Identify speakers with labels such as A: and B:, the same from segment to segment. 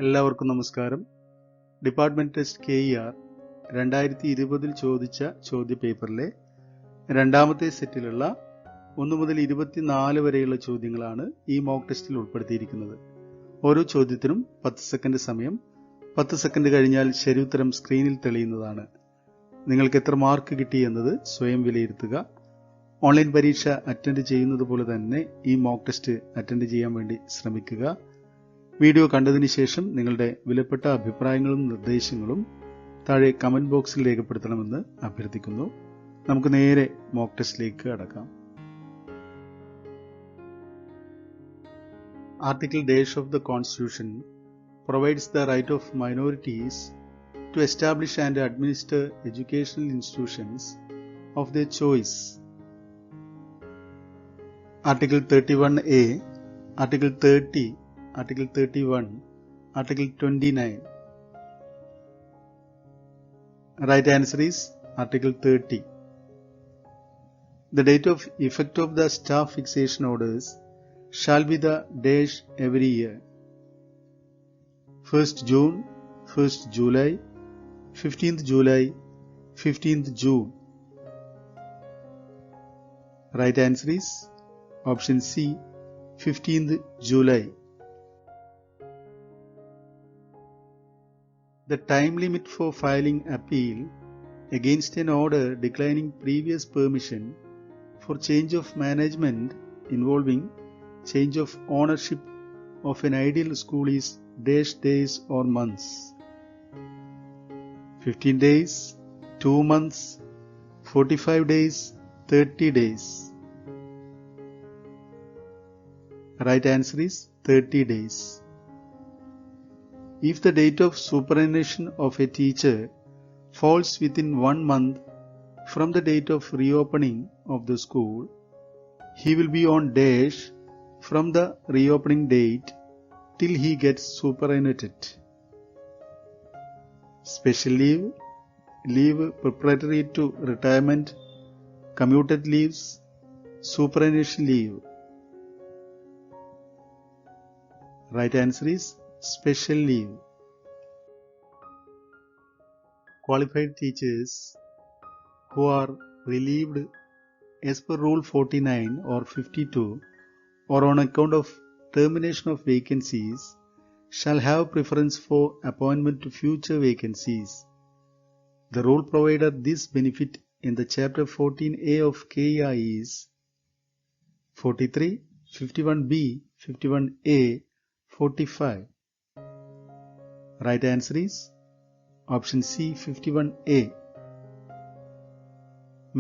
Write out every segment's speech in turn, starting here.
A: എല്ലാവർക്കും നമസ്കാരം. Department test KER 2020 ചോദിച്ച ചോദ്യപേപ്പറിലെ രണ്ടാമത്തെ സെറ്റിലുള്ള 1 മുതൽ 24 വരെയുള്ള ചോദ്യങ്ങളാണ് ഈ മോക്ക് ടെസ്റ്റിൽ ഉൾപ്പെടുത്തിയിരിക്കുന്നത്. ഓരോ ചോദ്യത്തിനും 10 സെക്കൻഡ് സമയം. 10 സെക്കൻഡ് കഴിഞ്ഞാൽ ശരിയുത്തരം സ്ക്രീനിൽ തെളിയുന്നതാണ്. നിങ്ങൾക്ക് എത്ര മാർക്ക് കിട്ടി എന്നത് സ്വയം വിലയിരുത്തുക. ഓൺലൈൻ പരീക്ഷ അറ്റൻഡ് ചെയ്യുന്നത് പോലെ തന്നെ ഈ മോക്ക് ടെസ്റ്റ് അറ്റൻഡ് ചെയ്യാൻ വേണ്ടി ശ്രമിക്കുക. വീഡിയോ കണ്ടതിന് ശേഷം നിങ്ങളുടെ വിലപ്പെട്ട അഭിപ്രായങ്ങളും നിർദ്ദേശങ്ങളും താഴെ കമന്റ് ബോക്സിൽ രേഖപ്പെടുത്തണമെന്ന് അഭ്യർത്ഥിക്കുന്നു. നമുക്ക് നേരെ മോക്ക് ടെസ്റ്റിലേക്ക് കടക്കാം. Article dash of the Constitution provides the right of minorities to establish and administer educational institutions of their choice. Article 31A, Article 30, Article 31, Article 29. Right answer is Article 30. The date of effect of the staff fixation orders shall be the dash every year. 1st June, 1st July, 15th July, 15th June. Right answer is option C, 15th July. The time limit for filing appeal against an order declining previous permission for change of management involving change of ownership of an ideal school is dash days or months. 15 days, 2 months, 45 days, 30 days. Right answer is 30 days. If the date of superannuation of a teacher falls within 1 month from the date of reopening of the school, he will be on dash from the reopening date till he gets superannuated. Special leave, leave preparatory to retirement, commuted leaves, superannuation leave. Right answer is special leave. Qualified teachers who are relieved as per Rule 49 or 52 or on account of termination of vacancies shall have preference for appointment to future vacancies. The rule provided this benefit in the Chapter 14A of KER is 43, 51B, 51A, 45. Right answer is option C, 51A.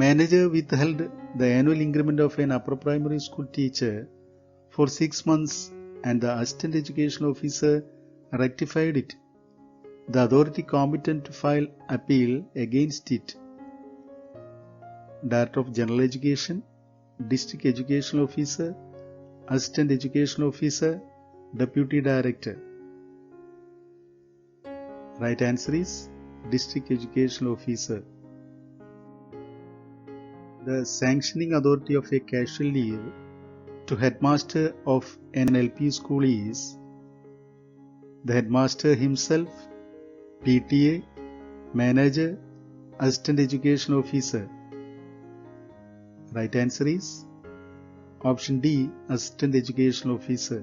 A: Manager withheld the annual increment of an upper primary school teacher for 6 months and the assistant education officer rectified it. The authority competent to file appeal against it. Director of General Education, District Education Officer, Assistant Education Officer, Deputy Director. Right answer is District Education Officer. The sanctioning authority of a casual leave to headmaster of an LP school is the headmaster himself, PTA, manager, assistant education officer. Right answer is option D, assistant education officer.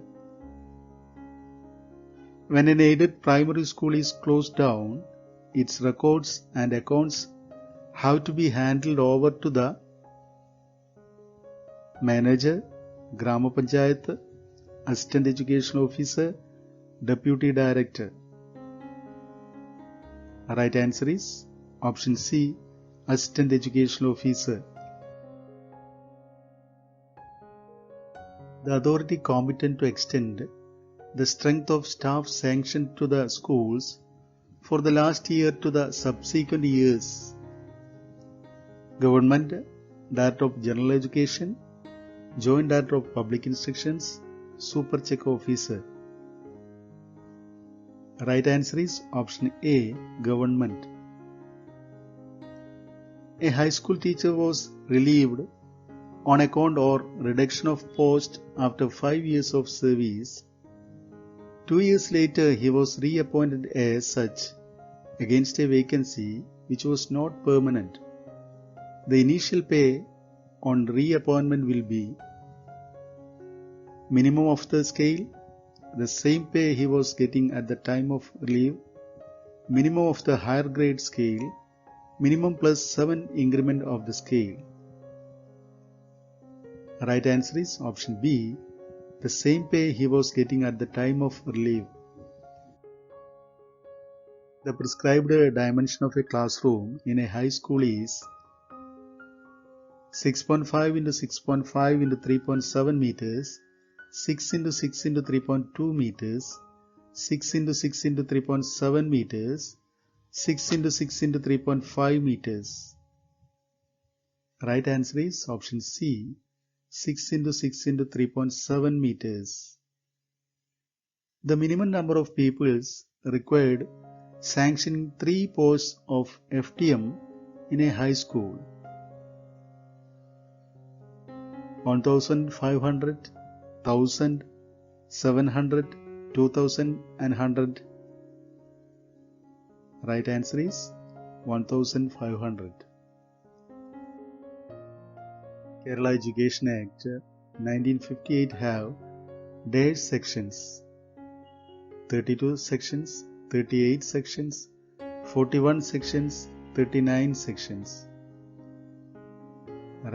A: When an aided primary school is closed down, its records and accounts have to be handed over to the manager, Grama Panchayat, assistant education officer, deputy director. Right answer is option C, assistant education officer. The authority competent to extend the strength of staff sanctioned to the schools for the last year to the subsequent years. Government, Director of General Education, Joint Director of Public Instructions, Super Check Officer. Right answer is option A, Government. A high school teacher was relieved on account or reduction of post after 5 years of service 2 years later, he was reappointed as such against a vacancy which was not permanent. The initial pay on reappointment will be minimum of the scale, the same pay he was getting at the time of leave, minimum of the higher grade scale, minimum plus 7 increment of the scale. Right answer is option B, the same pay he was getting at the time of leave. The prescribed dimension of a classroom in a high school is 6.5 into 6.5 into 3.7 meters, 6 into 6 into 3.2 meters, 6 into 6 into 3.7 meters, 6 into 6 into 3.5 meters. Right answer is option C, 6 into 6 into 3.7 meters. The minimum number of pupils required sanctioning 3 posts of FTM in a high school: 1,500, 1,000, 700, 2,000 and 100. Right answer is 1,500. Kerala Education Act 1958 have dash sections: 32 sections, 38 sections, 41 sections, 39 sections.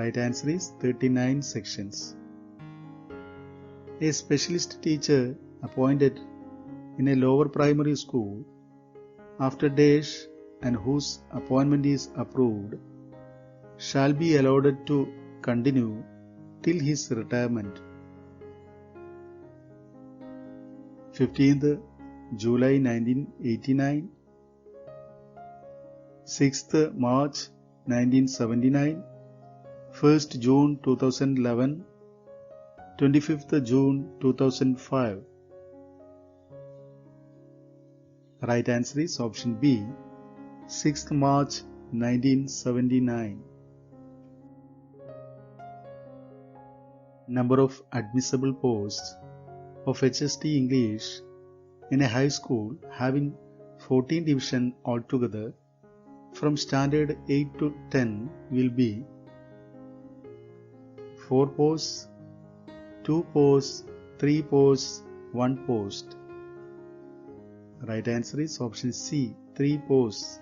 A: Right answer is 39 sections. A specialist teacher appointed in a lower primary school after dash and whose appointment is approved shall be allowed to continue till his retirement. 15th July 1989, 6th March 1979, 1st June 2011, 25th June 2005. Right answer is option B, 6th March 1979. Number of admissible posts of HST English in a high school having 14 divisions altogether from standard 8 to 10 will be 4 posts, 2 posts, 3 posts, 1 post. Right answer is option C, 3 posts.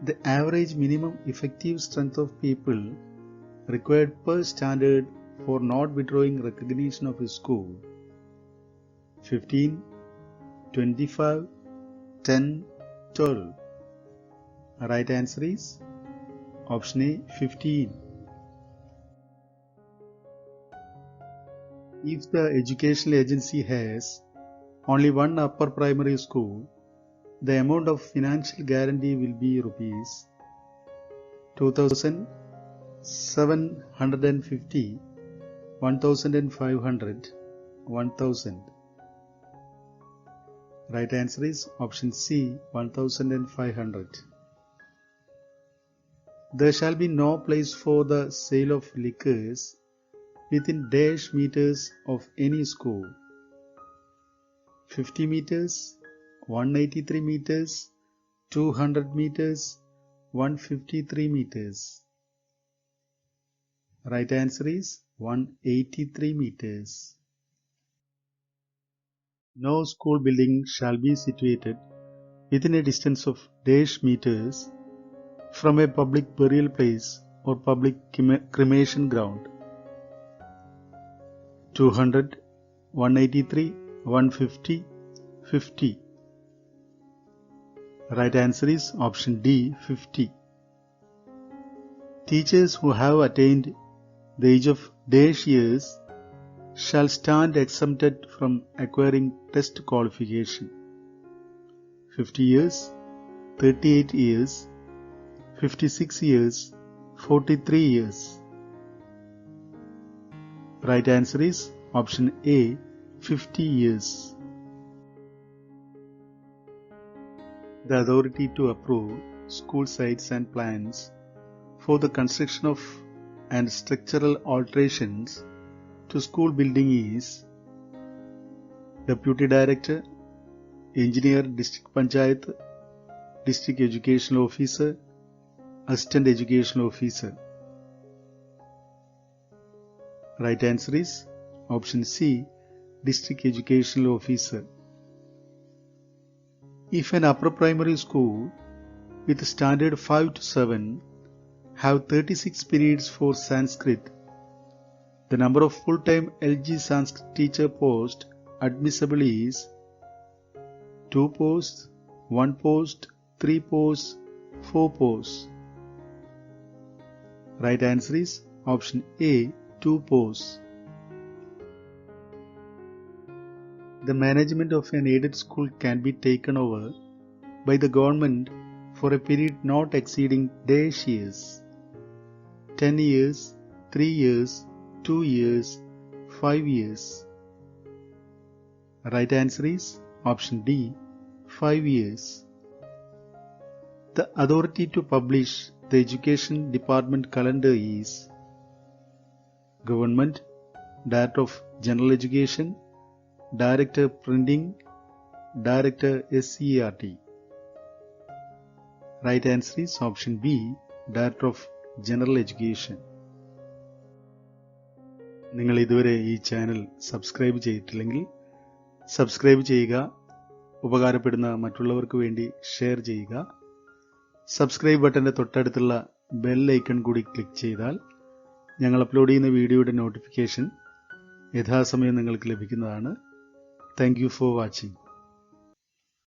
A: The average minimum effective strength of people required per standard for not withdrawing recognition of a school: 15, 25, 10, 12. Right answer is option A, 15. If the educational agency has only one upper primary school, the amount of financial guarantee will be rupees 2,750, 1,500, 1,000. Right answer is option C, 1,500. There shall be no place for the sale of liquors within dash meters of any school: 50 meters, 183 meters, 200 meters, 153 meters. Right answer is 183 meters. No school building shall be situated within a distance of dash meters from a public burial place or public cremation ground: 200, 183, 150, 50. Right answer is option D, 50. Teachers who have attained the age of dash years shall stand exempted from acquiring test qualification: 50 years, 38 years, 56 years, 43 years. Right answer is option A, 50 years. The authority to approve school sites and plans for the construction of and structural alterations to school building is Deputy Director, Engineer, District Panchayat, District Educational Officer, Assistant Educational Officer. Right answer is option C, District Educational Officer. If an upper primary school with standard 5 to 7 have 36 periods for Sanskrit, the number of full-time LG Sanskrit teacher posts admissible is 2 posts, 1 post, 3 posts, 4 posts. Right answer is option A, 2 posts. The management of an aided school can be taken over by the government for a period not exceeding dash years: 10 years, 3 years, 2 years, 5 years. Right answer is option D, 5 years. The authority to publish the Education Department calendar is Government, Director of General Education, Director Printing, Director SCERT. Right answer is option B, Director of General Education. നിങ്ങൾ ഇതുവരെ ഈ channel subscribe ചെയ്തിട്ടില്ലെങ്കിൽ subscribe ചെയ്യുക, ഉപകാരപ്പെടുന്ന മറ്റുള്ളവർക്ക് വേണ്ടി share ചെയ്യുക. Subscribe ബട്ടന്റെ തൊട്ടടുത്തുള്ള ബെൽ ഐക്കൺ കൂടി ക്ലിക്ക് ചെയ്താൽ ഞങ്ങൾ അപ്ലോഡ് ചെയ്യുന്ന വീഡിയോയുടെ നോട്ടിഫിക്കേഷൻ യഥാസമയം നിങ്ങൾക്ക് ലഭിക്കുന്നതാണ്. Thank you for watching.